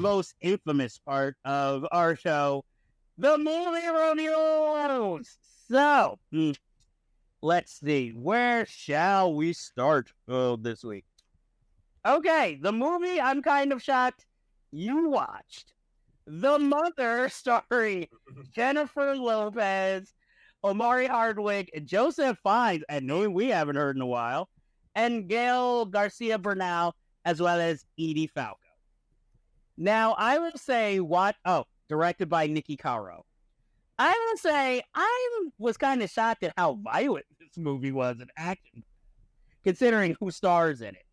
most infamous part of our show, the movie reviews. So, let's see. Where shall we start this week? Okay, the movie I'm kind of shocked you watched. The Mother, starring Jennifer Lopez, Omari Hardwick, Joseph Fiennes, and knowing we haven't heard in a while, and Gail Garcia Bernal, as well as Edie Falco. Now, I would say directed by Nikki Caro. I would say I was kind of shocked at how violent this movie was in action, considering who stars in it.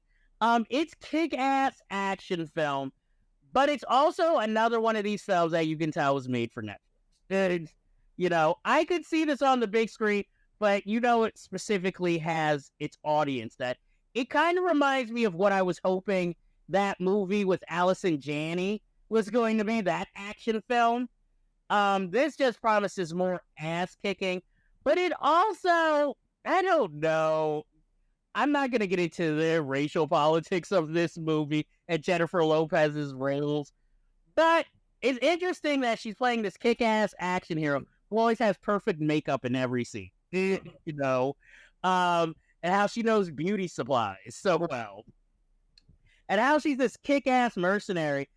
It's kick-ass action film, but it's also another one of these films that you can tell was made for Netflix. I could see this on the big screen, but it specifically has its audience that it kind of reminds me of what I was hoping that movie with Allison Janney was going to be, that action film. This just promises more ass kicking, but it also, I don't know. I'm not going to get into the racial politics of this movie and Jennifer Lopez's roles, but it's interesting that she's playing this kick-ass action hero who always has perfect makeup in every scene, and how she knows beauty supplies so well, and how she's this kick-ass mercenary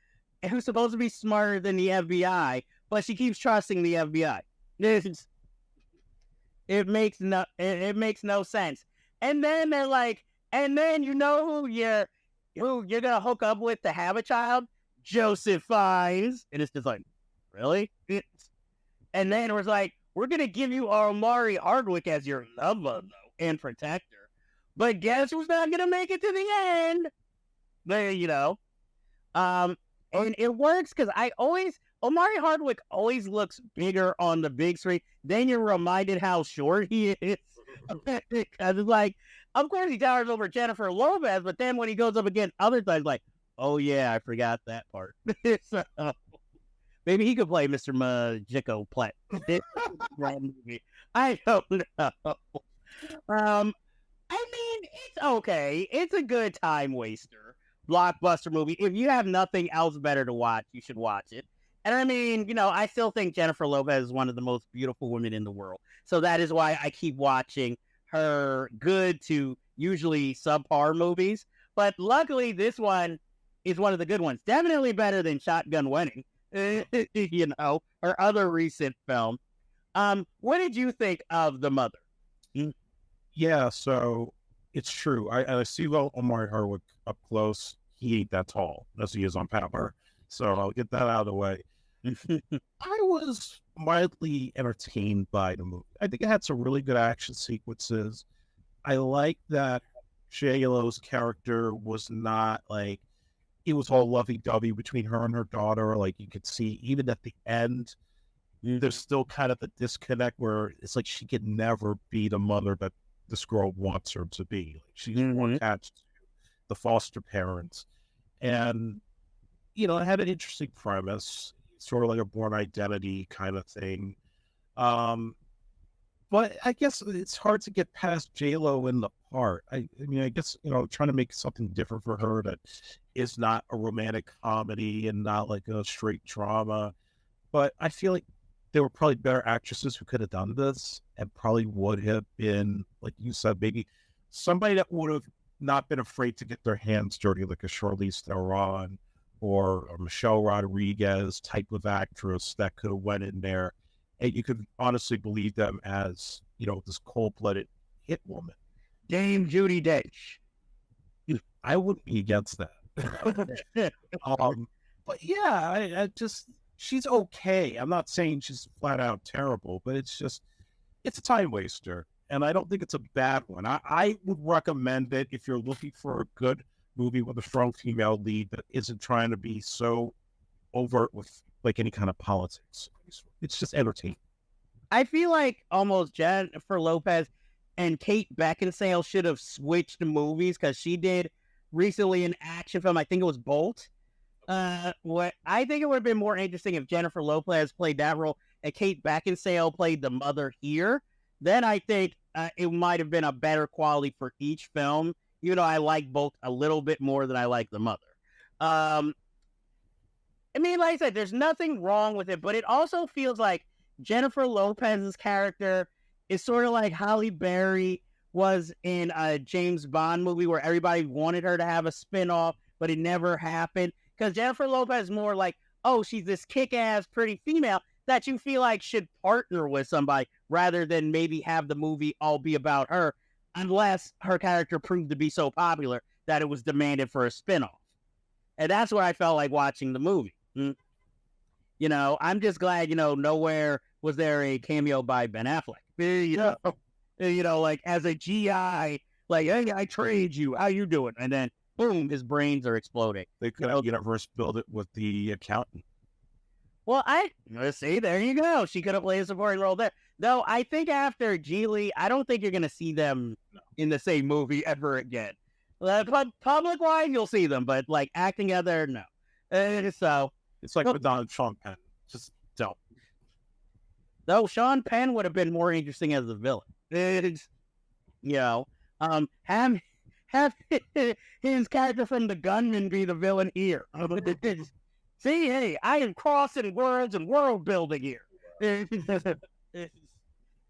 who's supposed to be smarter than the FBI, but she keeps trusting the FBI. It makes no sense. And then they're like, and then you know who you're gonna hook up with to have a child? Joseph Fiennes. And it's just like, really? And then it was like, we're gonna give you Omari Hardwick as your lover though and protector. But guess who's not gonna make it to the end? And it works because Omari Hardwick always looks bigger on the big screen. Then you're reminded how short he is. Because it's like, of course he towers over Jennifer Lopez, but then when he goes up against other times, like, oh yeah, I forgot that part. So, maybe he could play Mr. Majiko Platt. I don't know. It's okay. It's a good time waster. Blockbuster movie. If you have nothing else better to watch, you should watch it. And I still think Jennifer Lopez is one of the most beautiful women in the world. So that is why I keep watching her good to usually subpar movies. But luckily, this one is one of the good ones. Definitely better than Shotgun Wedding, her other recent film. What did you think of The Mother? Yeah, so it's true. I see Omari Hardwick up close. He ain't that tall as he is on paper. So I'll get that out of the way. I was mildly entertained by the movie. I think it had some really good action sequences. I like that J-Lo's character was not like, it was all lovey-dovey between her and her daughter. Like you could see, even at the end, there's still kind of a disconnect where it's like she could never be the mother that this girl wants her to be. Like she's more attached to the foster parents. And, it had an interesting premise, sort of like a Born Identity kind of thing. But I guess it's hard to get past J-Lo in the part. I guess, trying to make something different for her that is not a romantic comedy and not like a straight drama. But I feel like there were probably better actresses who could have done this and probably would have been, like you said, maybe somebody that would have not been afraid to get their hands dirty, like a Charlize Theron or a Michelle Rodriguez type of actress that could have went in there. And you could honestly believe them as, this cold-blooded hit woman. Dame Judi Dench. I wouldn't be against that. But yeah, I just, she's okay. I'm not saying she's flat out terrible, but it's a time waster. And I don't think it's a bad one. I would recommend it if you're looking for a good movie with a strong female lead that isn't trying to be so overt with like any kind of politics. It's just entertaining. I feel like almost Jennifer Lopez and Kate Beckinsale should have switched movies because she did recently an action film. I think it was Bolt. What I think it would have been more interesting if Jennifer Lopez played that role and Kate Beckinsale played the mother here. Then I think it might have been a better quality for each film. I like Bolt a little bit more than I like the mother. I mean, like I said, there's nothing wrong with it, but it also feels like Jennifer Lopez's character is sort of like Halle Berry was in a James Bond movie where everybody wanted her to have a spinoff, but it never happened. Because Jennifer Lopez is more like, oh, she's this kick-ass pretty female that you feel like should partner with somebody rather than maybe have the movie all be about her, unless her character proved to be so popular that it was demanded for a spinoff. And that's what I felt like watching the movie. You know, I'm just glad, you know, nowhere was there a cameo by Ben Affleck. You know, like as a GI, like, hey, I trade you. How you doing? And then, boom, his brains are exploding. They could have universe build it with the accountant. Well, let's see, there you go. She could have played a supporting role there. Though I think after Geely, I don't think you're going to see them in the same movie ever again. Public-wise, you'll see them, but like acting together, no. So it's like with Sean Penn. Just don't. Though Sean Penn would have been more interesting as a villain. You know, have his character from The Gunman be the villain here. See, hey, I am crossing worlds and world building here. And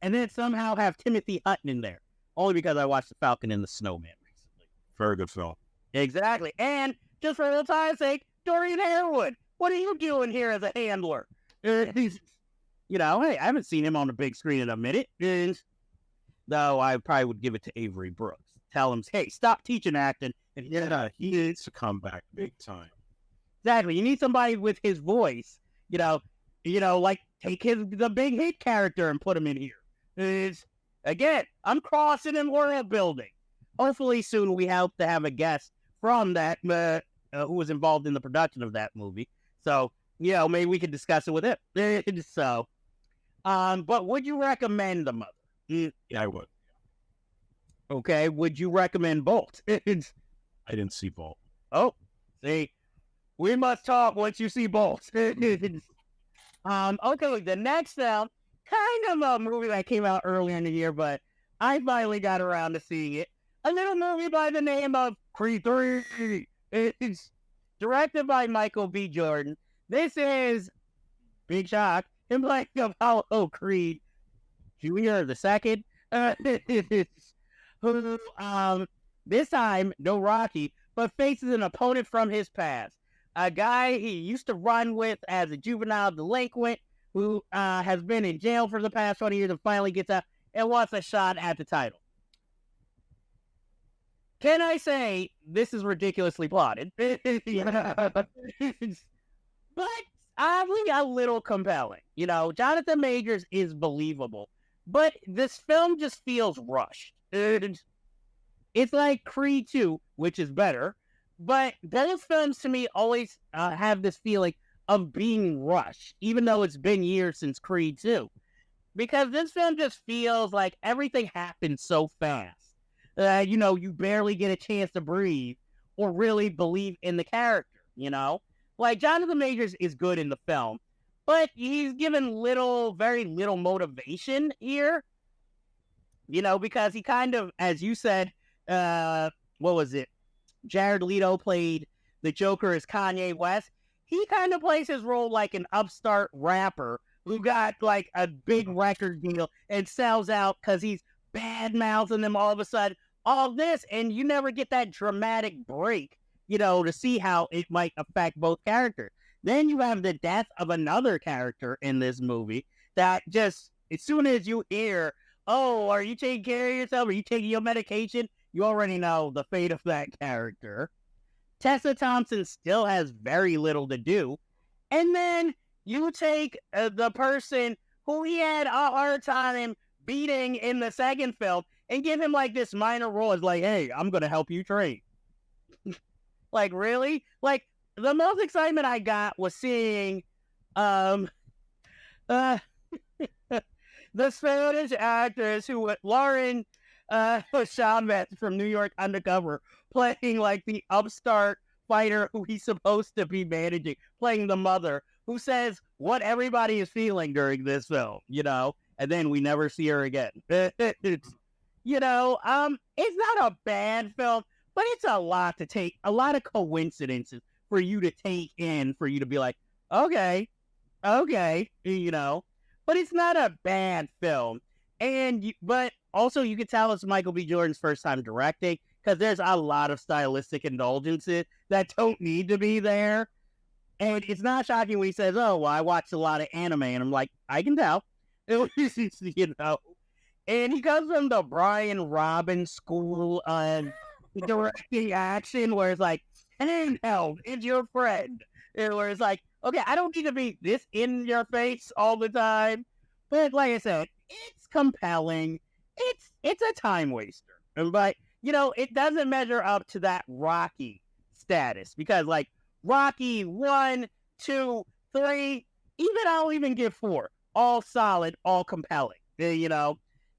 then somehow have Timothy Hutton in there. Only because I watched The Falcon and the Snowman recently. Very good film. Exactly. And just for the time's sake, Dorian Harewood. What are you doing here as a handler? You know, hey, I haven't seen him on the big screen in a minute. Though I probably would give it to Avery Brooks. Tell him, hey, stop teaching acting. And he needs to come back big time. Exactly. You need somebody with his voice. You know, like take the big hit character and put him in here. Again, I'm crossing and world building. Hopefully soon we hope to have a guest from that who was involved in the production of that movie. So, you know, maybe we could discuss it with him. So, but would you recommend The Mother? Yeah, I would. Okay, would you recommend Bolt? I didn't see Bolt. Oh, see, we must talk once you see Bolt. Okay, the next film, kind of a movie that came out earlier in the year, but I finally got around to seeing it. A little movie by the name of Creed 3. It's directed by Michael B. Jordan. This is, big shock, him playing Apollo Creed Jr. the second. Who, this time, no Rocky, but faces an opponent from his past. A guy he used to run with as a juvenile delinquent who has been in jail for the past 20 years and finally gets out and wants a shot at the title. Can I say this is ridiculously plotted? But oddly a little compelling. You know, Jonathan Majors is believable, but this film just feels rushed. It's like Creed 2, which is better, but those films to me always have this feeling of being rushed, even though it's been years since Creed 2. Because this film just feels like everything happens so fast. You know, you barely get a chance to breathe or really believe in the character, you know? Like, Jonathan Majors is good in the film, but he's given very little motivation here. You know, because he kind of, as you said, what was it? Jared Leto played the Joker as Kanye West. He kind of plays his role like an upstart rapper who got like a big record deal and sells out because he's bad-mouthing them all of a sudden. All this, and you never get that dramatic break, you know, to see how it might affect both characters. Then you have the death of another character in this movie that just, as soon as you hear, oh, are you taking care of yourself? Are you taking your medication? You already know the fate of that character. Tessa Thompson still has very little to do. And then you take the person who he had a hard time beating in the second film and give him like this minor role as like, hey, I'm going to help you train. Like, really? Like, the most excitement I got was seeing the Spanish actors who Lauren Chavez from New York Undercover playing like the upstart fighter who he's supposed to be managing, playing the mother who says what everybody is feeling during this film, you know, and then we never see her again. You know, it's not a bad film, but it's a lot to take, a lot of coincidences for you to take in, for you to be like, okay, okay, but it's not a bad film. But also you could tell it's Michael B. Jordan's first time directing because there's a lot of stylistic indulgences that don't need to be there. And it's not shocking when he says, "Oh, well, I watched a lot of anime," and I'm like, I can tell. It was, And he comes from the Brian Robbins school on directing action, where it's like, handheld, it's your friend. And where it's like, okay, I don't need to be this in your face all the time. But like I said, it's compelling. It's a time waster. But, it doesn't measure up to that Rocky status. Because, like, Rocky 1, 2, 3, I'll even give 4. All solid, all compelling.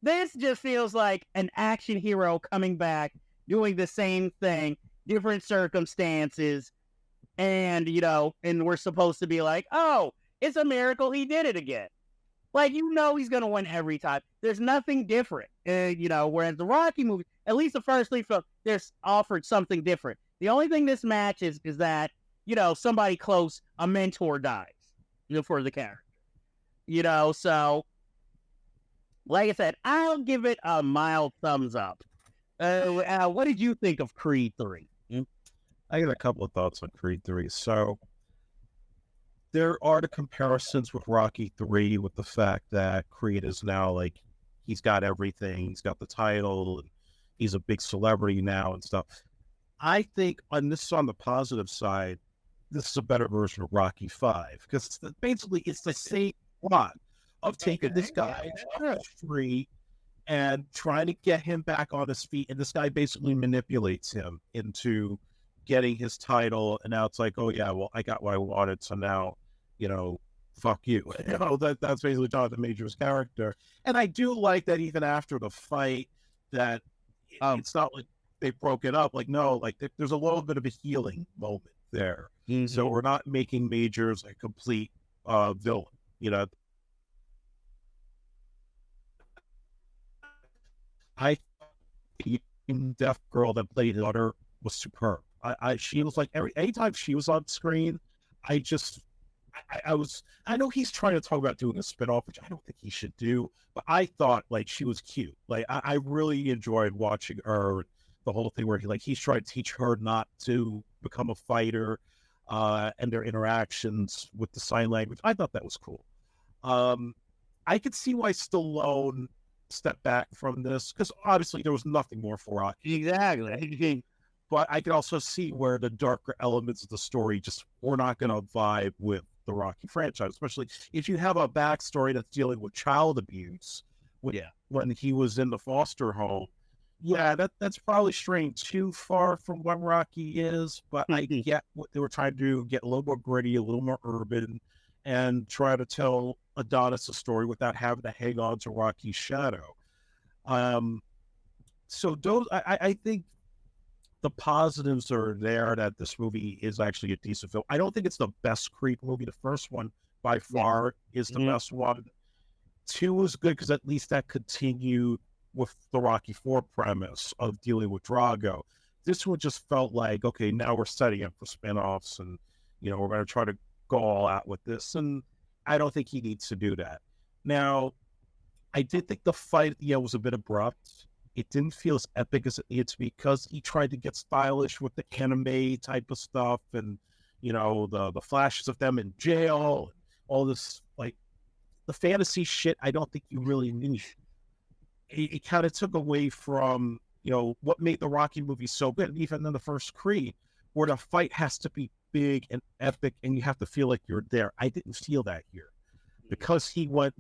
This just feels like an action hero coming back, doing the same thing, different circumstances, and and we're supposed to be like, oh, it's a miracle he did it again. Like, he's gonna win every time. There's nothing different. Whereas the Rocky movie, at least the first 3 films, there's offered something different. The only thing this matches is that, somebody close, a mentor dies, for the character. So like I said, I'll give it a mild thumbs up. What did you think of Creed 3? I got a couple of thoughts on Creed 3. So there are the comparisons with Rocky 3 with the fact that Creed is now like, he's got everything. He's got the title. And he's a big celebrity now and stuff. I think on the positive side, this is a better version of Rocky 5 because basically it's the same plot of taking this guy off the street and trying to get him back on his feet. And this guy basically manipulates him into getting his title. And now it's like, oh yeah, well, I got what I wanted. So now, fuck you. That's basically Jonathan Major's character. And I do like that even after the fight that it's not like they broke it up. Like, no, like there's a little bit of a healing moment there. Mm-hmm. So we're not making Majors a complete villain, I the deaf girl that played his daughter was superb. She was like anytime she was on screen, I know he's trying to talk about doing a spinoff, which I don't think he should do, but I thought like she was cute. Like I really enjoyed watching her, the whole thing where he's trying to teach her not to become a fighter, and their interactions with the sign language. I thought that was cool. I could see why Stallone step back from this because obviously there was nothing more for Rocky. Exactly. But I could also see where the darker elements of the story just were not going to vibe with the Rocky franchise, especially if you have a backstory that's dealing with child abuse when he was in the foster home. Yeah, that's probably straying too far from what Rocky is, but I get what they were trying to do, get a little more gritty, a little more urban, and try to tell Adonis a story without having to hang on to Rocky's shadow. So those, I think the positives are there that this movie is actually a decent film. I don't think it's the best Creed movie. The first one by far is the best one. 2 was good because at least that continued with the Rocky 4 premise of dealing with Drago. This one just felt like, okay, now we're setting up for spinoffs and, we're going to try to go all out with this. And I don't think he needs to do that. Now, I did think the fight was a bit abrupt. It didn't feel as epic as it needed to be because he tried to get stylish with the anime type of stuff and, the flashes of them in jail, all this, like, the fantasy shit I don't think you really need. It kind of took away from, what made the Rocky movie so good, even in the first Creed, where the fight has to be big and epic and you have to feel like you're there. I didn't feel that here because he went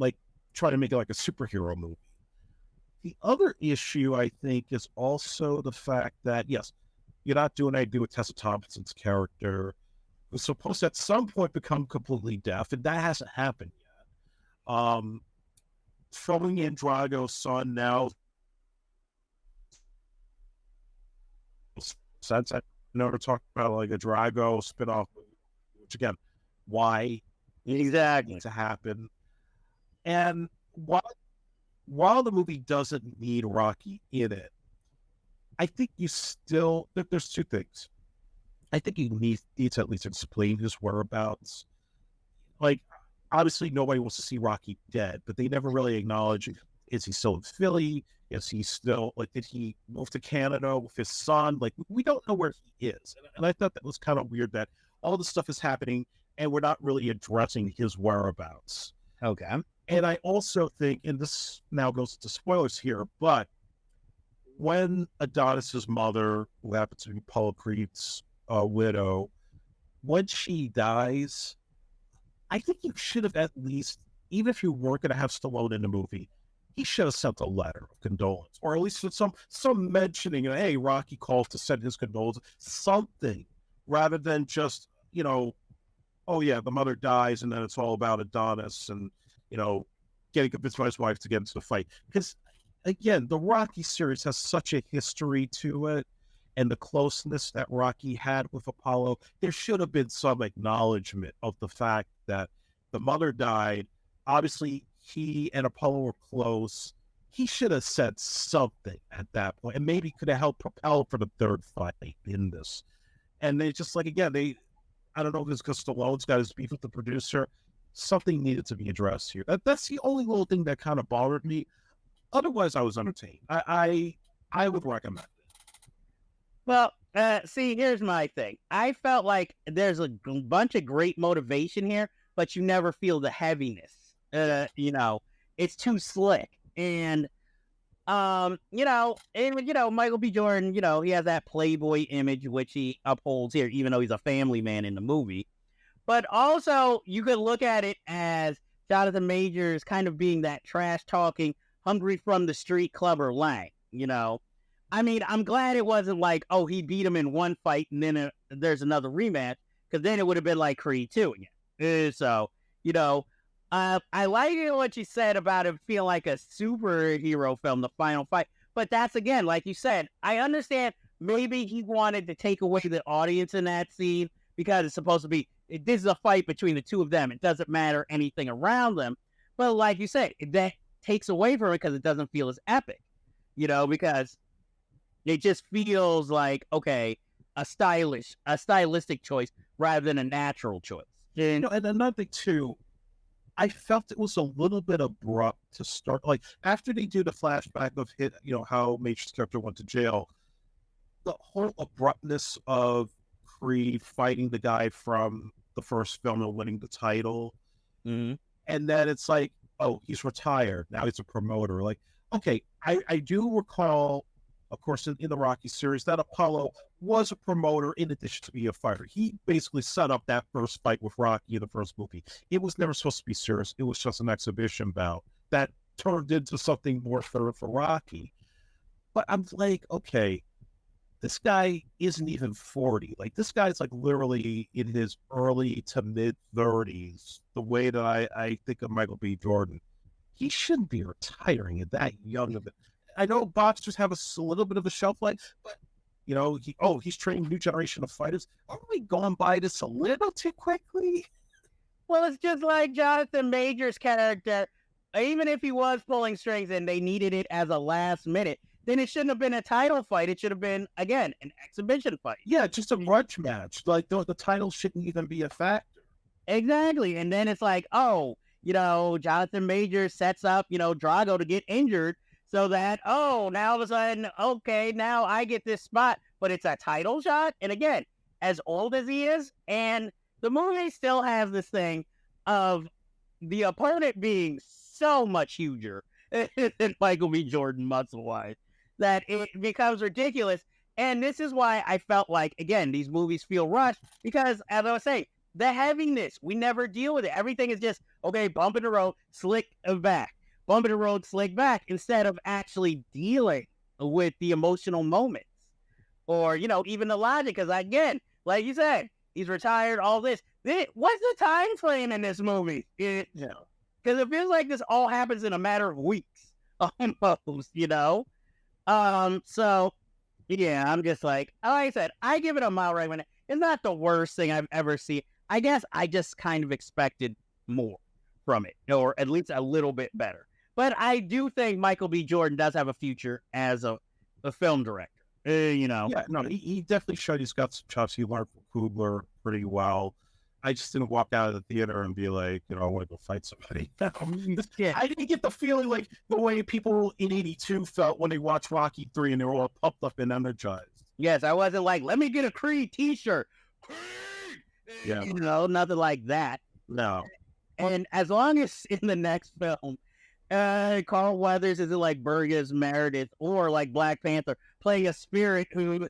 trying to make it like a superhero movie. The other issue, I think, is also the fact that, yes, you're not doing what I do with Tessa Thompson's character, who's supposed to at some point become completely deaf, and that hasn't happened yet. Throwing in Drago's son now, sense I know to talk about like a Drago spinoff, which again, why exactly to happen? And while the movie doesn't need Rocky in it, I think you still there's 2 things. I think you need to at least explain his whereabouts. like, obviously nobody wants to see Rocky dead, but they never really acknowledge, is he still in Philly? Is he still, like, did he move to Canada with his son? Like, we don't know where he is. And I thought that was kind of weird that all this stuff is happening and we're not really addressing his whereabouts. Okay. And I also think, and this now goes into spoilers here, but when Adonis's mother, who happens to be Apollo Creed's widow, when she dies, I think you should have at least, even if you weren't going to have Stallone in the movie, he should have sent a letter of condolence, or at least some mentioning, hey, Rocky called to send his condolences, something, rather than just, oh yeah, the mother dies and then it's all about Adonis and, getting convinced by his wife to get into the fight. Because again, the Rocky series has such a history to it, and the closeness that Rocky had with Apollo, there should have been some acknowledgement of the fact that the mother died. Obviously, he and Apollo were close. He should have said something at that point, and maybe could have helped propel for the third fight in this. And they just, like, again, I don't know if it's because Stallone's got his beef with the producer. Something needed to be addressed here. That's the only little thing that kind of bothered me. Otherwise, I was entertained. I would recommend it. Well, see, here's my thing. I felt like there's a bunch of great motivation here, but you never feel the heaviness. It's too slick. And, Michael B. Jordan, he has that playboy image, which he upholds here, even though he's a family man in the movie. But also, you could look at it as Jonathan Majors kind of being that trash-talking, hungry from the street clubber Lang, I mean, I'm glad it wasn't like, oh, he beat him in one fight and then there's another rematch, because then it would have been like Creed 2 again. I like what you said about it feeling like a superhero film, the final fight. But that's, again, like you said, I understand maybe he wanted to take away the audience in that scene because it's supposed to be, this is a fight between the two of them. It doesn't matter anything around them. But like you said, that takes away from it because it doesn't feel as epic, because it just feels like, okay, a stylistic choice rather than a natural choice. And another thing too, I felt it was a little bit abrupt to start. Like, after they do the flashback of how Major's character went to jail, the whole abruptness of Creed fighting the guy from the first film and winning the title, and then it's like, oh, he's retired now, he's a promoter. Like, okay, I do recall, of course, in the Rocky series, that Apollo was a promoter in addition to be a fighter. He basically set up that first fight with Rocky in the first movie. It was never supposed to be serious. It was just an exhibition bout that turned into something more for Rocky. But I'm like, okay, this guy isn't even 40. Like, this guy's like literally in his early to mid 30s, the way that I think of Michael B. Jordan. He shouldn't be retiring at that young of it. I know boxers have a little bit of a shelf life, but he's training a new generation of fighters. Aren't we going by this a little too quickly? Well, it's just like Jonathan Majors' character. Even if he was pulling strings and they needed it as a last minute, then it shouldn't have been a title fight. It should have been, again, an exhibition fight. Yeah, just a grudge match. Like, the title shouldn't even be a factor. Exactly. And then it's like, oh, Jonathan Majors sets up, Drago to get injured, so that, oh, now all of a sudden, okay, now I get this spot, but it's a title shot. And again, as old as he is, and the movie still has this thing of the opponent being so much huger than Michael B. Jordan muscle-wise that it becomes ridiculous. And this is why I felt like, again, these movies feel rushed, because, as I was saying, the heaviness, we never deal with it. Everything is just, okay, bump in the road, slick back. Bump in the road, slick back, instead of actually dealing with the emotional moments or, even the logic. Because, again, like you said, he's retired, all this. What's the time frame in this movie? Because it feels like this all happens in a matter of weeks, almost, So, yeah, I'm just like I said, I give it a mild recommend. It's not the worst thing I've ever seen. I guess I just kind of expected more from it, or at least a little bit better. But I do think Michael B. Jordan does have a future as a film director. Yeah, no, he definitely showed he's got some chops. He learned from Coogler pretty well. I just didn't walk out of the theater and be like, I want to go fight somebody. Yeah. I didn't get the feeling like the way people in '82 felt when they watched Rocky 3 and they were all pumped up and energized. Yes, I wasn't like, let me get a Creed t-shirt. Yeah. Nothing like that. No. And as long as in the next film, Carl Weathers isn't like Burgess Meredith or like Black Panther playing a spirit who's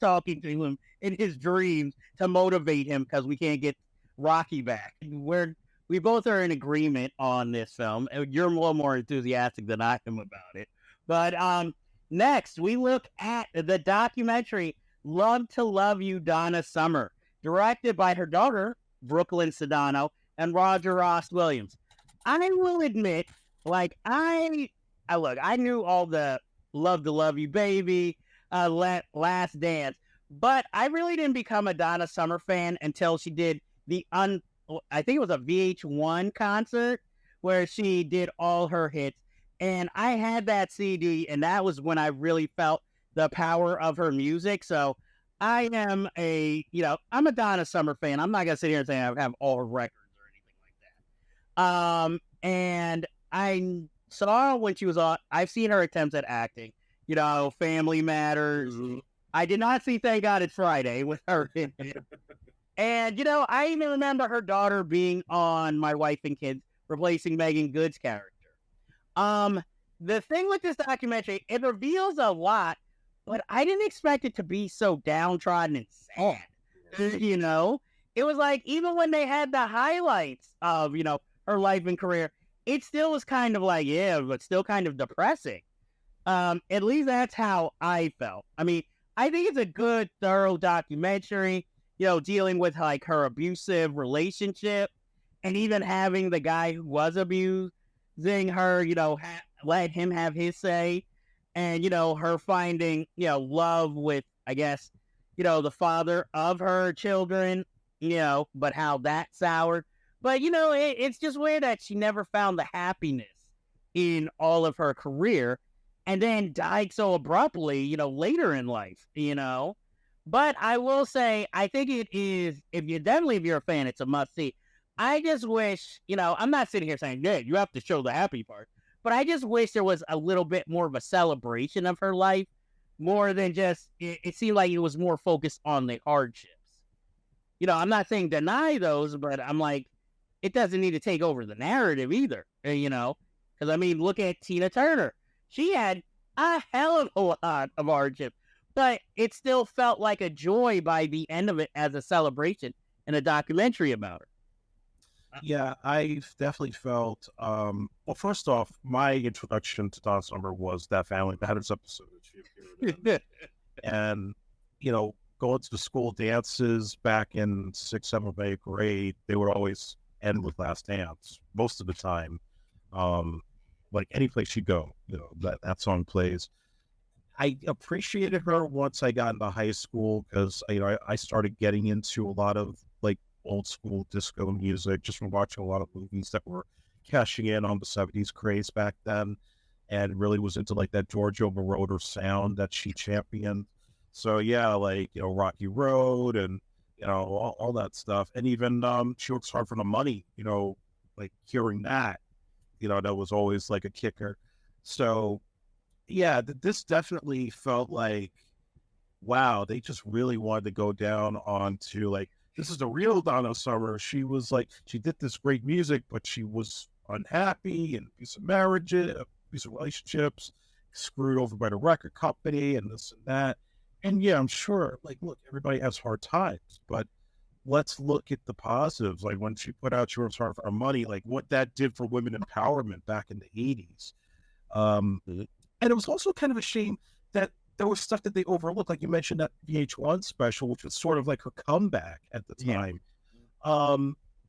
talking to him in his dreams to motivate him because we can't get Rocky back. We both are in agreement on this film. You're a little more enthusiastic than I am about it. But next, we look at the documentary Love to Love You, Donna Summer, directed by her daughter, Brooklyn Sedano, and Roger Ross Williams. I will admit, like, I knew all the Love to Love You, Baby, Last Dance, but I really didn't become a Donna Summer fan until she did I think it was a VH1 concert where she did all her hits. And I had that CD, and that was when I really felt the power of her music. So I am I'm a Donna Summer fan. I'm not going to sit here and say I have all her records or anything like that. And I saw when she was on, I've seen her attempts at acting, Family Matters. Mm-hmm. I did not see Thank God It's Friday with her in it. And, I even remember her daughter being on My Wife and Kids, replacing Megan Good's character. The thing with this documentary, it reveals a lot, but I didn't expect it to be so downtrodden and sad. It was like, even when they had the highlights of, her life and career, it still was kind of like, yeah, but still kind of depressing. At least that's how I felt. I mean, I think it's a good, thorough documentary, dealing with like her abusive relationship and even having the guy who was abusing her, let him have his say, and, her finding, love with, I guess, the father of her children, but how that soured. But, it's just weird that she never found the happiness in all of her career and then died so abruptly, later in life, But I will say, I think it is, if you're a fan, it's a must see. I just wish, I'm not sitting here saying, yeah, you have to show the happy part, but I just wish there was a little bit more of a celebration of her life, more than just, it seemed like it was more focused on the hardships. I'm not saying deny those, but I'm like, it doesn't need to take over the narrative either, because I mean, look at Tina Turner. She had a hell of a lot of hardship, but it still felt like a joy by the end of it as a celebration and a documentary about her. Yeah, I've definitely felt, well, first off, my introduction to Donna Summer was that Family Matters episode. And, going to the school dances back in 6th, 7th, 8th grade, they would always end with Last Dance most of the time. Like any place you go, that song plays. I appreciated her once I got into high school because, I started getting into a lot of like old school disco music just from watching a lot of movies that were cashing in on the 70s craze back then, and really was into like that Giorgio Moroder sound that she championed. So yeah, like, Rocky Road and, all that stuff. And even She Works Hard for the Money, like hearing that, that was always like a kicker. So yeah, this definitely felt like, wow, they just really wanted to go down onto like, this is the real Donna Summer. She was like, she did this great music, but she was unhappy and abusive marriages, abusive relationships, screwed over by the record company and this and that. And yeah, I'm sure, like, look, everybody has hard times, but let's look at the positives. Like when she put out She Works Hard for Our Money, like what that did for women empowerment back in the 80s. And it was also kind of a shame that there was stuff that they overlooked. Like you mentioned that VH1 special, which was sort of like her comeback at the time. Yeah.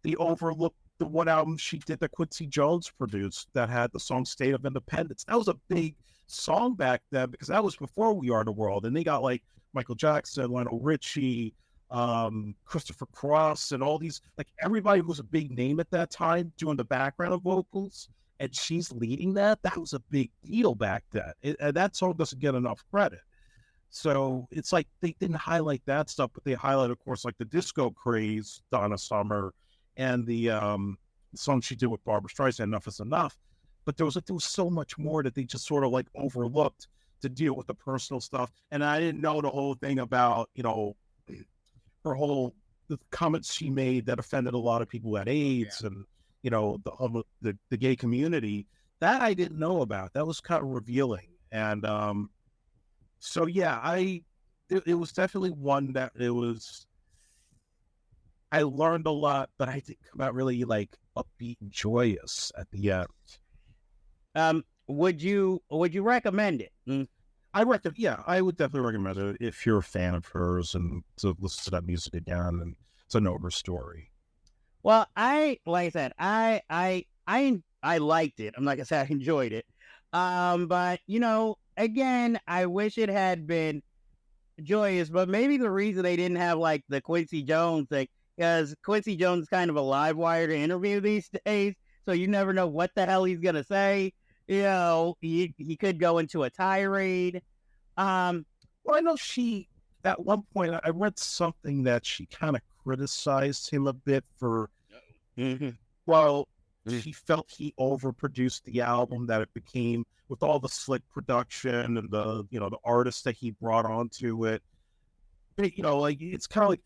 They overlooked the one album she did that Quincy Jones produced that had the song State of Independence. That was a big song back then because that was before We Are the World. And they got like Michael Jackson, Lionel Richie, Christopher Cross, and all these, like everybody who was a big name at that time doing the background vocals. And she's leading that. That was a big deal back then. And that song doesn't get enough credit. So it's like they didn't highlight that stuff, but they highlight, of course, like the disco craze, Donna Summer, and the song she did with Barbara Streisand, Enough is Enough. But there was so much more that they just sort of like overlooked to deal with the personal stuff. And I didn't know the whole thing about, her whole the comments she made that offended a lot of people who had AIDS and, the gay community. That I didn't know about. That was kind of revealing. And so yeah, it was definitely one that I learned a lot, but I didn't come out really like upbeat and joyous at the end. Would you recommend it? I would definitely recommend it if you're a fan of hers and to listen to that music again and to know her story. Well, like I said, I liked it. I'm not gonna say I enjoyed it. But again, I wish it had been joyous, but maybe the reason they didn't have like the Quincy Jones thing, because Quincy Jones is kind of a live wire to interview these days, so you never know what the hell he's gonna say. He could go into a tirade. Well, I know at one point I read something that she kind of criticized him a bit for. She felt he overproduced the album, that it became with all the slick production and the artists that he brought onto it. But, it's kind of like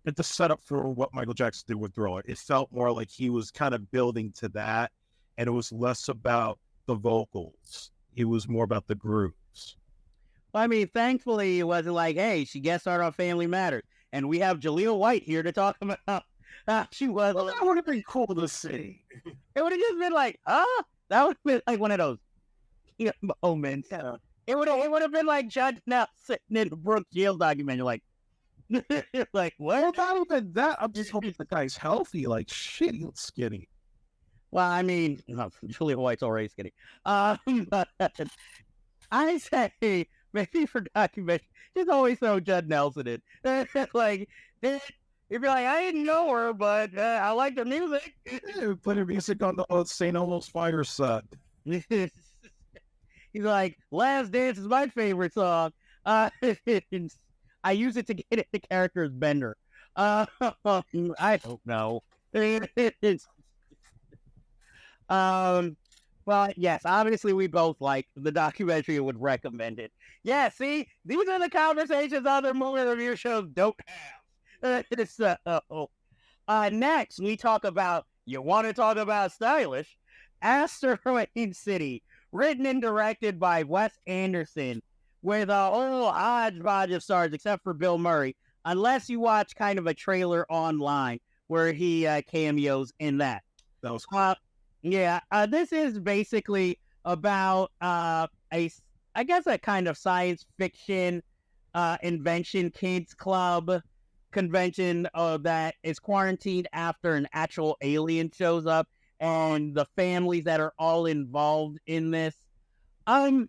the setup for what Michael Jackson did with Thriller. It felt more like he was kind of building to that, and it was less about the vocals. It was more about the grooves. Well, I mean, thankfully, it wasn't like, hey, she guest starred on Family Matters, and we have Jaleel White here to talk about she was. Well, that would have been cool to see. It would have just been like, that would have been like one of those moments. It would have been like Judd Nelson in the Brooke Shields documentary, like, like what? Well, that would have been that. I'm just hoping the guy's healthy. Like, shit, he looks skinny. Well, I mean, Jaleel White's already skinny. But I say maybe for documentary, just always throw Judd Nelson in. Like, you'd be like, I didn't know her, but I like the music. Put her music on the St. Elmo's Fire set. He's like, Last Dance is my favorite song. I use it to get into characters Bender. I don't know. Well, yes, obviously we both like the documentary and would recommend it. Yeah, see, these are the conversations other movie review shows don't have. So, next we talk about, you want to talk about stylish, Asteroid City, written and directed by Wes Anderson, with a whole hodgepodge of stars except for Bill Murray, unless you watch kind of a trailer online where he cameos in that. That was cool. Yeah, this is basically about a kind of science fiction invention kids club convention that is quarantined after an actual alien shows up, and the families that are all involved in this. It's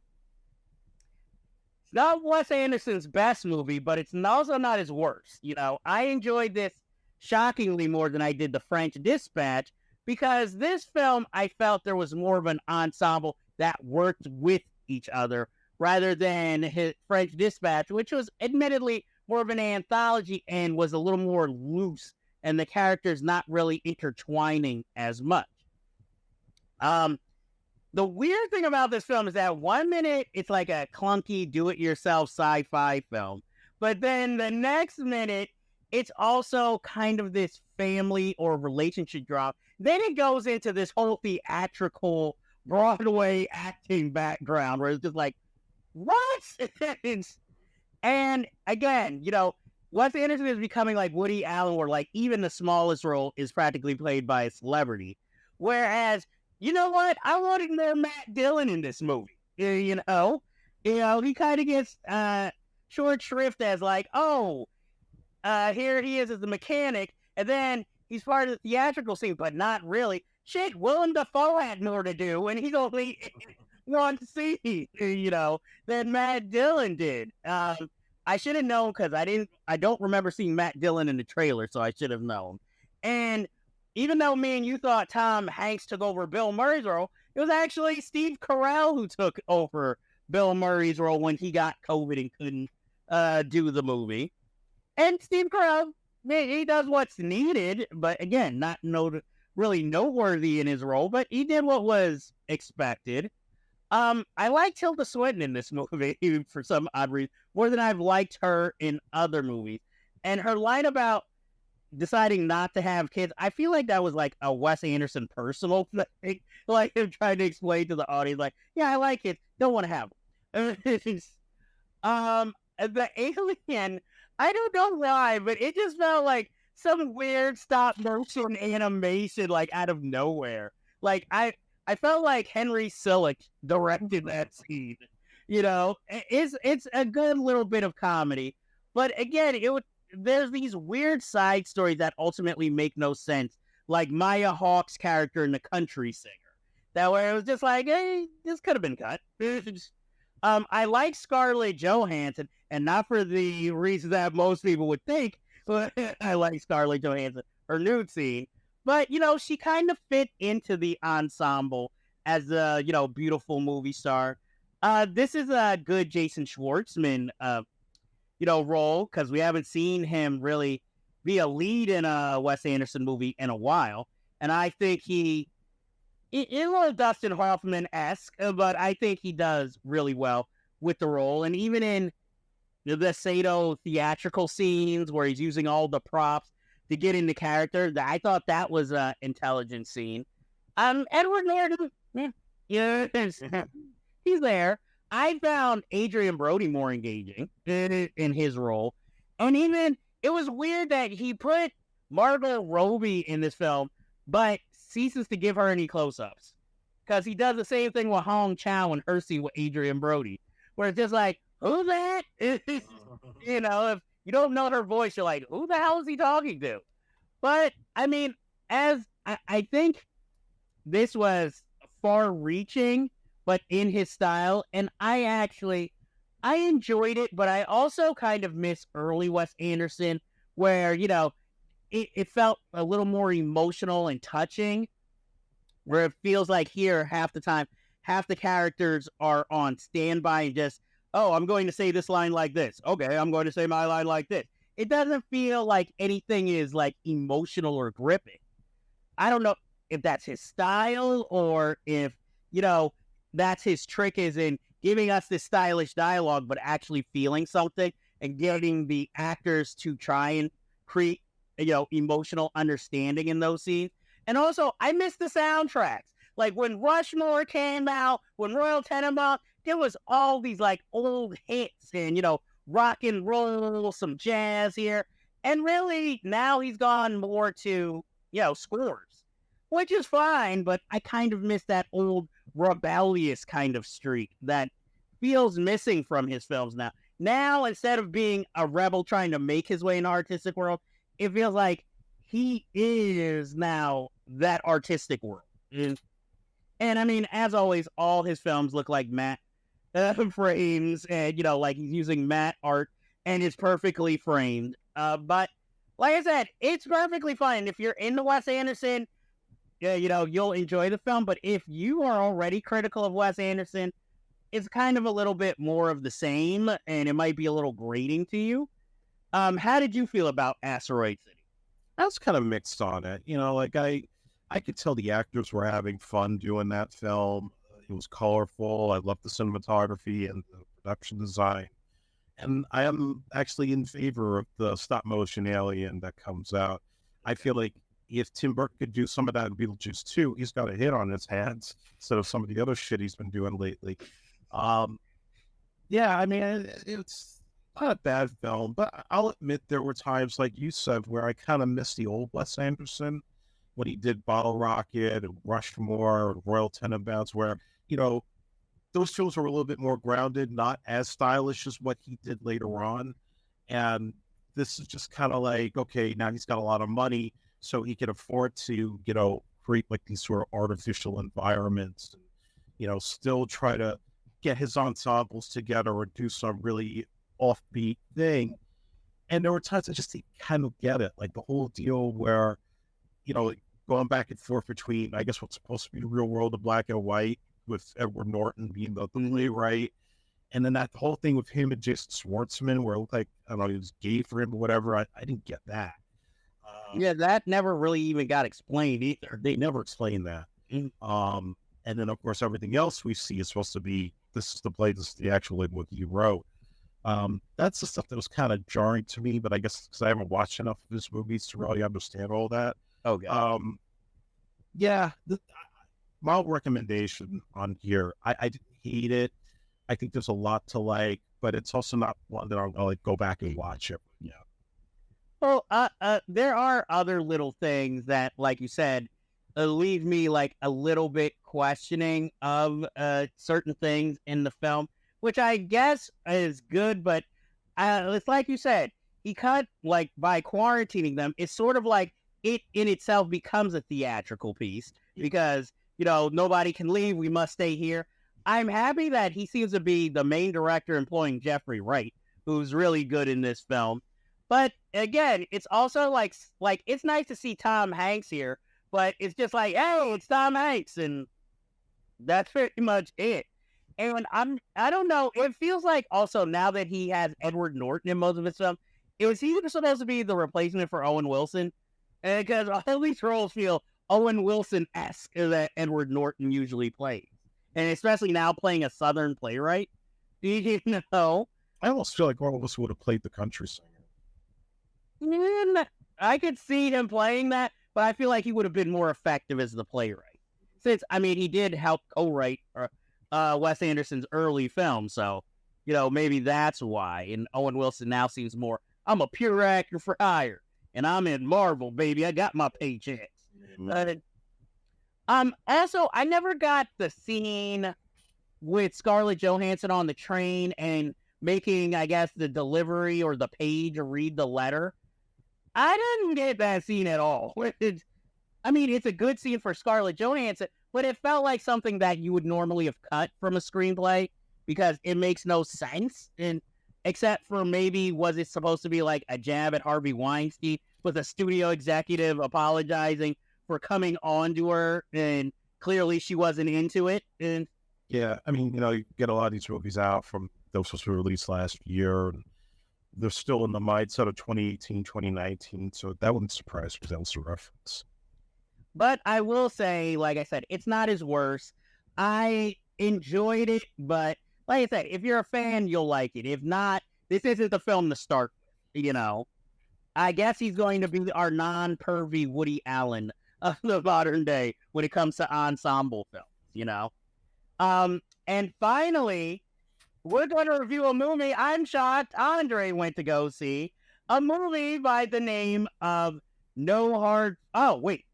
not Wes Anderson's best movie, but it's also not his worst. I enjoyed this shockingly more than I did The French Dispatch, because this film, I felt there was more of an ensemble that worked with each other rather than his French Dispatch, which was admittedly more of an anthology and was a little more loose, and the characters not really intertwining as much. The weird thing about this film is that 1 minute it's like a clunky do-it-yourself sci-fi film, but then the next minute it's also kind of this family or relationship drama. Then it goes into this whole theatrical Broadway acting background where it's just like, what? And again, Wes Anderson is becoming like Woody Allen, where like even the smallest role is practically played by a celebrity. Whereas, you know what? I wanted more Matt Dillon in this movie. He kind of gets short shrift as like, here he is as the mechanic, and then he's part of the theatrical scene, but not really. Shit, Willem Dafoe had more to do, and he's only one scene, than Matt Dillon did. I should have known, because I don't remember seeing Matt Dillon in the trailer, so I should have known. And even though me and you thought Tom Hanks took over Bill Murray's role, it was actually Steve Carell who took over Bill Murray's role when he got COVID and couldn't do the movie. And Steve Carell, he does what's needed, but again, not really noteworthy in his role, but he did what was expected. I like Tilda Swinton in this movie for some odd reason more than I've liked her in other movies. And her line about deciding not to have kids, I feel like that was like a Wes Anderson personal thing. Like him trying to explain to the audience, like, yeah, I like it, don't want to have them. The alien, I don't know why, but it just felt like some weird stop motion animation, like out of nowhere. Like I felt like Henry Selick directed that scene. You know, it's a good little bit of comedy, but again, there's these weird side stories that ultimately make no sense, like Maya Hawke's character in The Country Singer. That where it was just like, hey, this could have been cut. I like Scarlett Johansson, and not for the reason that most people would think. But I like Scarlett Johansson, her nude scene. But, you know, she kind of fit into the ensemble as a, you know, beautiful movie star. This is a good Jason Schwartzman, you know, role, because we haven't seen him really be a lead in a Wes Anderson movie in a while. And I think he was Dustin Hoffman-esque, but I think he does really well with the role. And even in the Sato theatrical scenes where he's using all the props to get into character, I thought that was an intelligent scene. Edward Norton, yes, he's there. I found Adrian Brody more engaging in his role. And even, it was weird that he put Margot Robbie in this film, but ceases to give her any close-ups. Because he does the same thing with Hong Chow and her scene with Adrian Brody, where it's just like, who's that? You know, if you don't know her voice, you're like, who the hell is he talking to? But, I mean, as I think this was far-reaching, but in his style, and I enjoyed it, but I also kind of miss early Wes Anderson, where, you know, it felt a little more emotional and touching, where it feels like here, half the time, half the characters are on standby and just, oh, I'm going to say this line like this. Okay, I'm going to say my line like this. It doesn't feel like anything is like emotional or gripping. I don't know if that's his style or if, you know, that's his trick, is in giving us this stylish dialogue, but actually feeling something and getting the actors to try and create, you know, emotional understanding in those scenes. And also, I miss the soundtracks. Like when Rushmore came out, when Royal Tenenbaums, there was all these like old hits and, you know, rock and roll, some jazz here. And really, now he's gone more to, you know, scores, which is fine, but I kind of miss that old rebellious kind of streak that feels missing from his films now. Now, instead of being a rebel trying to make his way in the artistic world, it feels like he is now that artistic world. And I mean, as always, all his films look like matte frames, and, you know, like he's using matte art, and it's perfectly framed. But like I said, it's perfectly fine. If you're into Wes Anderson, yeah, you know, you'll enjoy the film. But if you are already critical of Wes Anderson, it's kind of a little bit more of the same, and it might be a little grating to you. How did you feel about Asteroid City? I was kind of mixed on it. You know, like I could tell the actors were having fun doing that film. It was colorful. I loved the cinematography and the production design. And I am actually in favor of the stop motion alien that comes out. I feel like if Tim Burton could do some of that in Beetlejuice 2, he's got a hit on his hands instead of some of the other shit he's been doing lately. Yeah, I mean, it's not a bad film, but I'll admit there were times, like you said, where I kind of missed the old Wes Anderson when he did Bottle Rocket and Rushmore and Royal Tenenbaums, where, you know, those films were a little bit more grounded, not as stylish as what he did later on. And this is just kind of like, okay, now he's got a lot of money, so he can afford to, you know, create like these sort of artificial environments and, you know, still try to get his ensembles together or do some really offbeat thing. And there were times I just didn't kind of get it, like the whole deal where, you know, going back and forth between, I guess, what's supposed to be the real world of black and white, with Edward Norton being the playwright, And then that whole thing with him and Jason Schwartzman, where it looked like, I don't know, he was gay for him or whatever. I didn't get that. Yeah, that never really even got explained either. They never explained that. And then, of course, everything else we see is supposed to be, this is the play, this is the actual what he wrote. That's the stuff that was kind of jarring to me, but I guess because I haven't watched enough of his movies to really understand all that. Okay. Yeah, mild recommendation on here. I didn't hate it. I think there's a lot to like, but it's also not one that I'll like go back and watch it. Yeah. Well, there are other little things that, like you said, leave me like a little bit questioning of certain things in the film, which I guess is good, but it's like you said, he cut, like, by quarantining them, it's sort of like it in itself becomes a theatrical piece because, you know, nobody can leave, we must stay here. I'm happy that he seems to be the main director employing Jeffrey Wright, who's really good in this film. But again, it's also like it's nice to see Tom Hanks here, but it's just like, hey, it's Tom Hanks, and that's pretty much it. And I don't know. It feels like also now that he has Edward Norton in most of his stuff, it was either supposed to be the replacement for Owen Wilson, because all these roles feel Owen Wilson-esque that Edward Norton usually plays, and especially now playing a Southern playwright. Do you know? I almost feel like all of us would have played the country singer. I could see him playing that, but I feel like he would have been more effective as the playwright. Since, I mean, he did help co-write Wes Anderson's early film, so, you know, maybe that's why. And Owen Wilson now seems more, I'm a pure actor for hire, and I'm in Marvel, baby. I got my paychecks. Also, I never got the scene with Scarlett Johansson on the train and making, I guess, the delivery or the page or read the letter. I didn't get that scene at all. I mean, it's a good scene for Scarlett Johansson, but it felt like something that you would normally have cut from a screenplay because it makes no sense. And except for maybe, was it supposed to be like a jab at Harvey Weinstein with a studio executive apologizing for coming on to her, and clearly she wasn't into it. And yeah, I mean, you know, you get a lot of these movies out from those supposed to be released last year. And they're still in the mindset of 2018, 2019. So that wouldn't surprise me. That was a reference. But I will say, like I said, it's not his worst. I enjoyed it, but like I said, if you're a fan, you'll like it. If not, this isn't the film to start with, you know. I guess he's going to be our non-pervy Woody Allen of the modern day when it comes to ensemble films, you know. And finally, we're going to review a movie I'm shocked Andre went to go see. A movie by the name of No Hard... Oh, wait.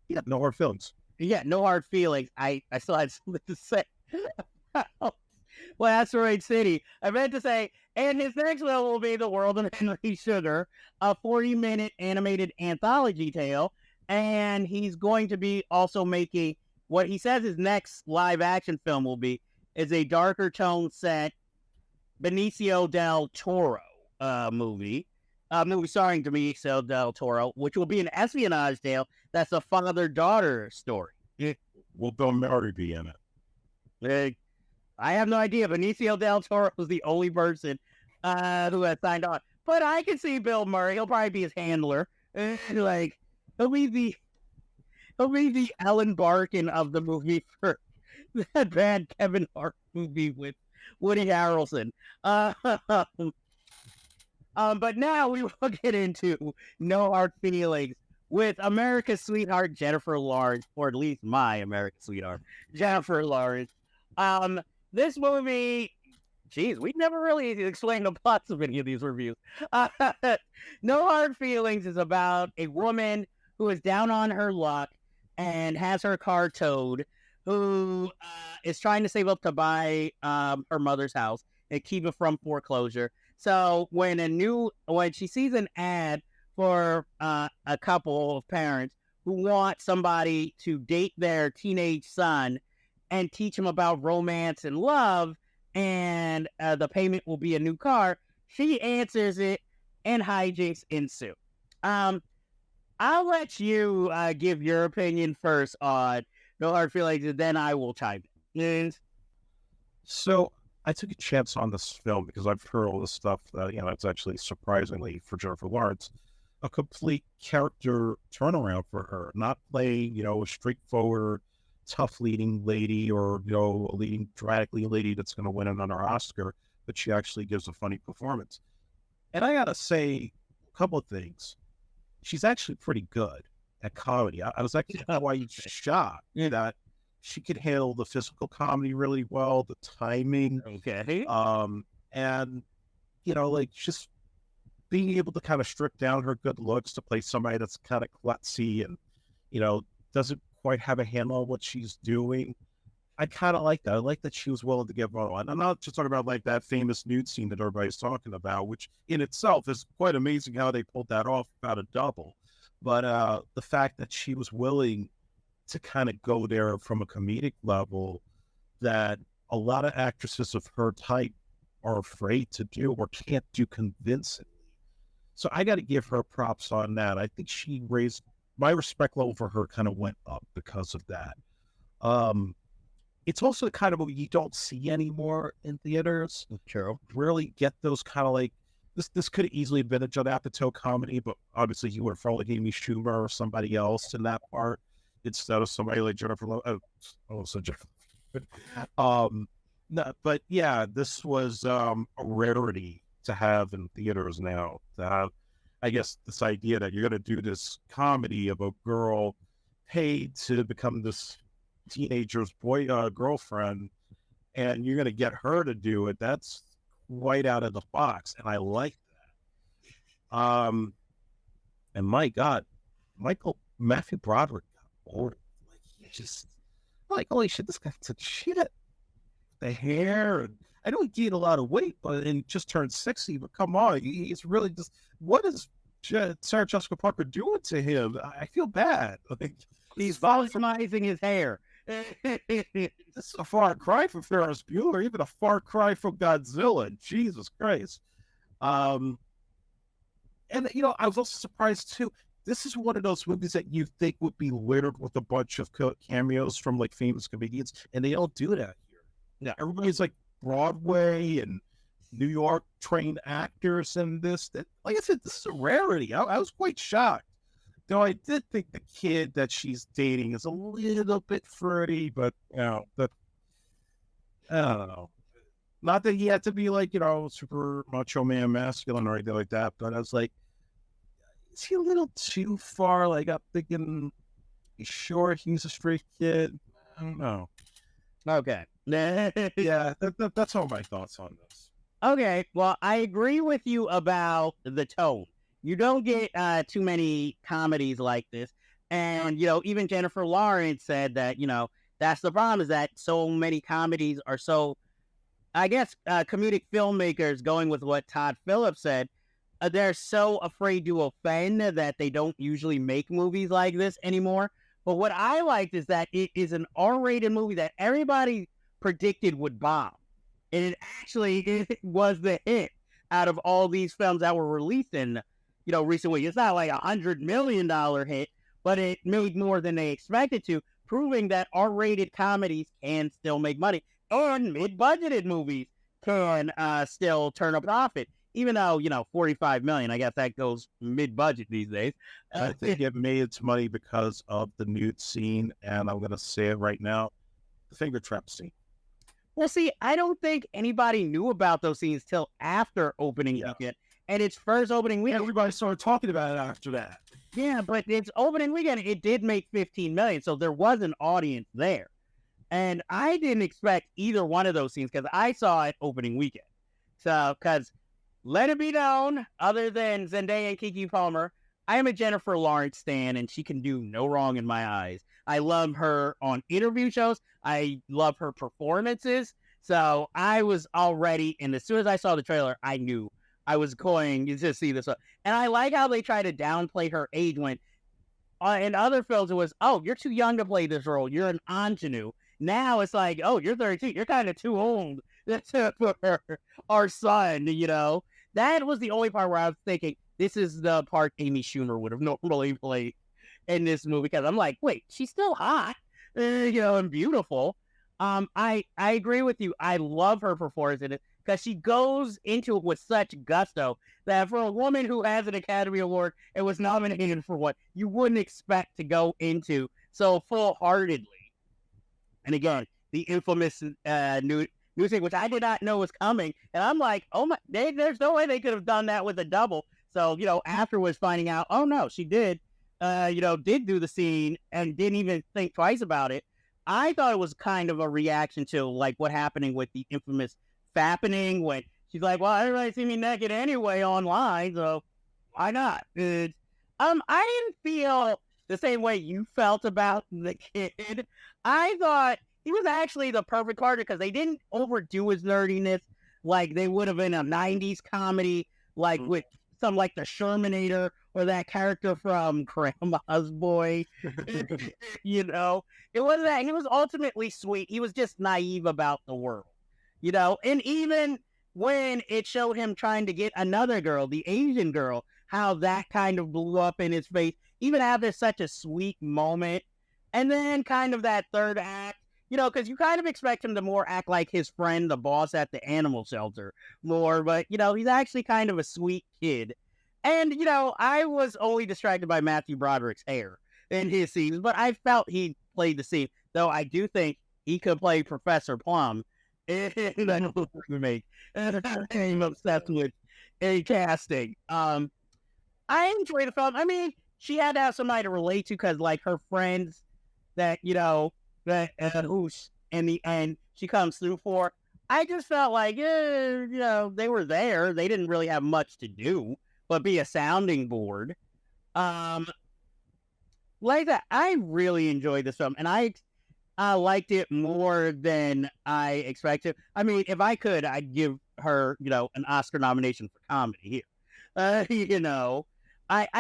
Yeah, No Hard Feelings. Yeah, No Hard Feelings. I still had something to say. Well, Asteroid City. I meant to say, and his next film will be The World of Henry Sugar, a 40-minute animated anthology tale. And he's going to be also making what he says his next live-action film will be, is a darker tone set Benicio del Toro movie. Movie starring Benicio del Toro, which will be an espionage tale that's a father-daughter story. Will Bill Murray be in it? I have no idea. Benicio del Toro was the only person who has signed on. But I can see Bill Murray. He'll probably be his handler. Like, he'll be the Ellen Barkin of the movie for that bad Kevin Hart movie with Woody Harrelson. But now we will get into No Hard Feelings with America's sweetheart Jennifer Lawrence, or at least my American sweetheart Jennifer Lawrence. This movie, geez, we never really explained the plots of any of these reviews. No Hard Feelings is about a woman who is down on her luck and has her car towed, who is trying to save up to buy her mother's house and keep it from foreclosure. So when she sees an ad for a couple of parents who want somebody to date their teenage son and teach him about romance and love, and the payment will be a new car, she answers it, and hijinks ensue. I'll let you give your opinion first on No Hard Feelings, and then I will chime in. So I took a chance on this film because I've heard all this stuff that, it's actually surprisingly for Jennifer Lawrence, a complete character turnaround for her, not playing, a straightforward, tough leading lady or, a leading dramatically lady that's going to win another Oscar, but she actually gives a funny performance. And I got to say a couple of things. She's actually pretty good at comedy. I was actually quite shocked that she could handle the physical comedy really well, the timing. Okay. And, like just being able to kind of strip down her good looks to play somebody that's kind of klutzy and, doesn't quite have a handle on what she's doing. I kind of like that. I like that she was willing to give all. And I'm not just talking about like that famous nude scene that everybody's talking about, which in itself is quite amazing how they pulled that off about a double. But the fact that she was willing to kind of go there from a comedic level that a lot of actresses of her type are afraid to do or can't do convincingly. So I got to give her props on that. I think she raised my respect level for her, kind of went up because of that. It's also kind of what you don't see anymore in theaters. True. Rarely get those kind of like this could have easily been a Judd Apatow comedy, but obviously you would have felt like Amy Schumer or somebody else in that part instead of somebody like Jennifer Lopez. No, but yeah, this was a rarity to have in theaters now. To have, I guess, this idea that you're going to do this comedy of a girl paid to become this teenager's girlfriend, and you're going to get her to do it. That's quite out of the box, and I like that. And my God, Matthew Broderick got bored. Like he just like, holy shit, this guy took shit. The hair, and I know he gained a lot of weight, but and just turned 60. But come on, he's really just what is Sarah Jessica Parker doing to him? I feel bad. Like he's volumizing his hair. This is a far cry from Ferris Bueller, even a far cry from Godzilla. Jesus Christ. And I was also surprised too. This is one of those movies that you think would be littered with a bunch of cameos from like famous comedians, and they don't do that here. Yeah, everybody's like Broadway and New York trained actors in this. That, like I said, this is a rarity. I was quite shocked. Though I did think the kid that she's dating is a little bit fruity, but I don't know. Not that he had to be like, super macho man masculine or anything like that, but I was like, is he a little too far? Like, I'm thinking, sure he's a straight kid? I don't know. Okay. Yeah, that's all my thoughts on this. Okay, well, I agree with you about the tone. You don't get too many comedies like this. And, even Jennifer Lawrence said that, that's the problem is that so many comedies are so, I guess, comedic filmmakers, going with what Todd Phillips said, they're so afraid to offend that they don't usually make movies like this anymore. But what I liked is that it is an R-rated movie that everybody predicted would bomb. And it was the hit out of all these films that were released in, recent weeks. It's not like $100 million hit, but it made more than they expected to, proving that R-rated comedies can still make money. And mid-budgeted movies can still turn a profit. Even though, $45 million, I guess that goes mid-budget these days. I think it made its money because of the nude scene, and I'm going to say it right now, the finger trap scene. Well, see, I don't think anybody knew about those scenes till after opening weekend. And its first opening weekend, everybody started talking about it after that. Yeah, but its opening weekend, it did make $15 million, so there was an audience there. And I didn't expect either one of those scenes because I saw it opening weekend. So, because let it be known, other than Zendaya and Keke Palmer, I am a Jennifer Lawrence stan, and she can do no wrong in my eyes. I love her on interview shows. I love her performances. So I was already, and as soon as I saw the trailer, I knew I was going to see this. And I like how they try to downplay her age when in other films it was, oh, you're too young to play this role. You're an ingenue. Now it's like, oh, you're 32. You're kind of too old for our son, That was the only part where I was thinking, this is the part Amy Schumer would have normally played in this movie. Because I'm like, wait, she's still hot, and beautiful. I agree with you. I love her performance in it because she goes into it with such gusto that for a woman who has an Academy Award and was nominated for one, you wouldn't expect to go into so full-heartedly. And again, the infamous new thing, which I did not know was coming, and I'm like, oh my, there's no way they could have done that with a double. So afterwards finding out, oh no, she did, did do the scene and didn't even think twice about it. I thought it was kind of a reaction to like what happening with the infamous fappening when she's like, well, everybody see me naked anyway online, so why not? I didn't feel the same way you felt about the kid. I thought he was actually the perfect partner because they didn't overdo his nerdiness like they would have in a 90s comedy, like with some like the Shermanator or that character from Grandma's Boy. It wasn't that. He was ultimately sweet. He was just naive about the world, and even when it showed him trying to get another girl, the Asian girl, how that kind of blew up in his face, even after such a sweet moment. And then kind of that third act, because you kind of expect him to more act like his friend, the boss at the animal shelter more, but, he's actually kind of a sweet kid. And, I was only distracted by Matthew Broderick's hair in his scenes, but I felt he played the scene, though I do think he could play Professor Plum in that remake. I'm obsessed with a casting. I enjoyed the film. I mean, she had to have somebody to relate to because, like, her friends that, that who's in the end she comes through for. I just felt like, they were there. They didn't really have much to do but be a sounding board. Like that, I really enjoyed this film, and I liked it more than I expected. I mean, if I could, I'd give her, an Oscar nomination for comedy here. I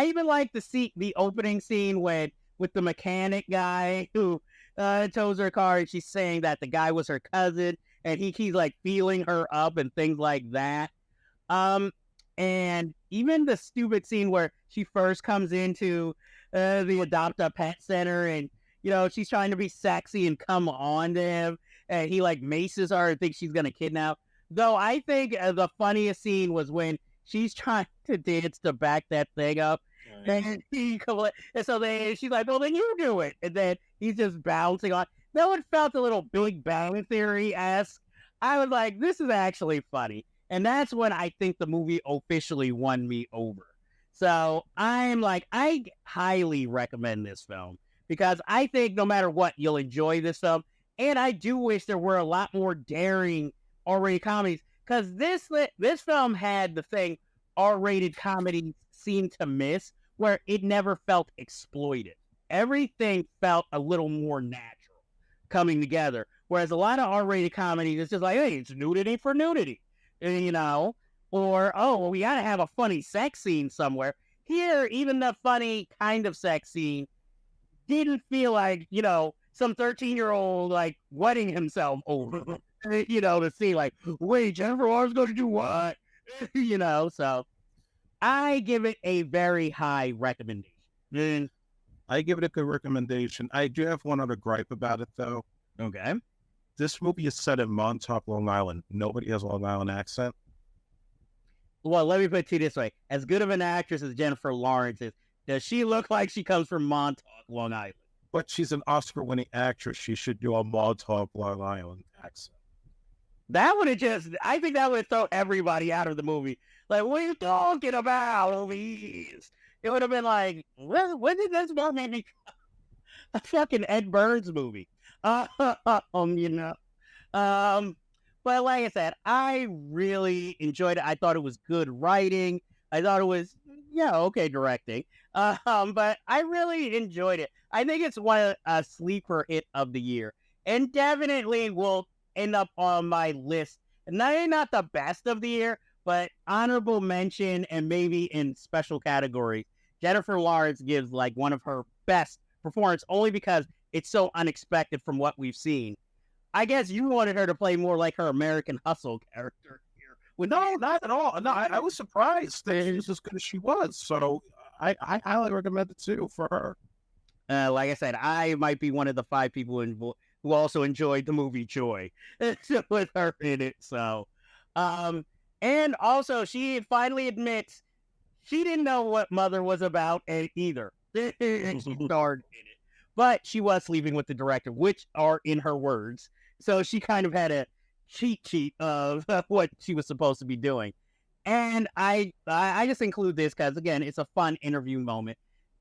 even like the opening scene with the mechanic guy who tows her car, and she's saying that the guy was her cousin, and he's like feeling her up and things like that. And even the stupid scene where she first comes into the Adopt a Pet Center, and she's trying to be sexy and come on to him, and he like maces her and thinks she's gonna kidnap. Though I think the funniest scene was when she's trying to dance to back that thing up, and she's like, "Well, then you do it," and then he's just bouncing on. Though it felt a little Big Bang Theory-esque, I was like, "This is actually funny." And that's when I think the movie officially won me over. So I'm like, I highly recommend this film because I think no matter what, you'll enjoy this film. And I do wish there were a lot more daring R-rated comedies because this film had the thing R-rated comedies seem to miss, where it never felt exploited. Everything felt a little more natural coming together. Whereas a lot of R-rated comedies, it's just like, hey, it's nudity for nudity. Or, oh, well, we got to have a funny sex scene somewhere. Here, even the funny kind of sex scene didn't feel like, some 13-year-old, like, wetting himself over, to see, like, wait, Jennifer Lawrence going to do what? So I give it a very high recommendation. I give it a good recommendation. I do have one other gripe about it, though. Okay. This movie is set in Montauk, Long Island. Nobody has a Long Island accent. Well, let me put it to you this way. As good of an actress as Jennifer Lawrence is, does she look like she comes from Montauk, Long Island? But she's an Oscar-winning actress. She should do a Montauk, Long Island accent. I think that would throw everybody out of the movie. Like, what are you talking about, Louise? It would have been like, when did this movie a fucking Ed Burns movie? But like I said, I really enjoyed it. I thought it was good writing. I thought it was, okay directing. But I really enjoyed it. I think it's one of a sleeper hit of the year, and definitely will end up on my list. And not the best of the year, but honorable mention and maybe in special categories. Jennifer Lawrence gives like one of her best performance only because it's so unexpected from what we've seen. I guess you wanted her to play more like her American Hustle character here. No, not at all. No, I was surprised that she was as good as she was. So I highly recommend it too for her. Like I said, I might be one of the 5 people who also enjoyed the movie Joy with her in it. So, and also she finally admits she didn't know what Mother was about either. And she starred in it, but she was sleeping with the director, which are in her words. So she kind of had a cheat sheet of what she was supposed to be doing. And I just include this because, again, it's a fun interview moment,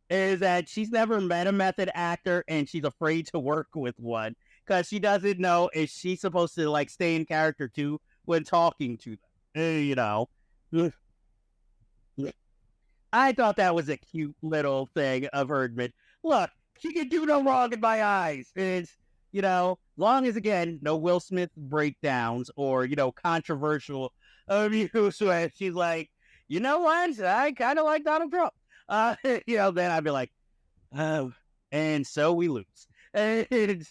is that she's never met a method actor and she's afraid to work with one because she doesn't know if she's supposed to like stay in character too when talking to them. You know, I thought that was a cute little thing of her admit, look, she can do no wrong in my eyes. It's, you know, long as, again, no Will Smith breakdowns or, you know, controversial abuse where she's like, you know what? I kind of like Donald Trump. You know, then I'd be like, oh, and so we lose. And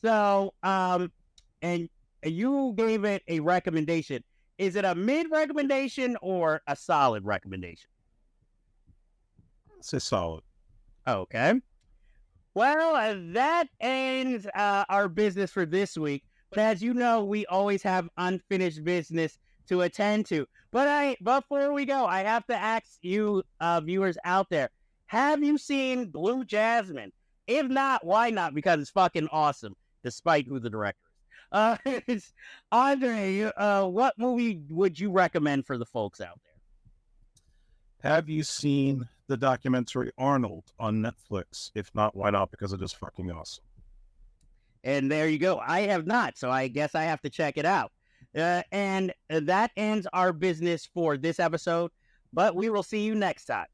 so, and you gave it a recommendation. Is it a mid recommendation or a solid recommendation? It's solid. Okay. Well, that ends our business for this week. But as you know, we always have unfinished business to attend to. But before we go, I have to ask you, viewers out there, have you seen Blue Jasmine? If not, why not? Because it's fucking awesome, despite who the director is. Andre, what movie would you recommend for the folks out there? Have you seen the documentary Arnold on Netflix? If not, why not? Because it is fucking awesome. And there you go. I have not, so I guess I have to check it out. And that ends our business for this episode, but we will see you next time.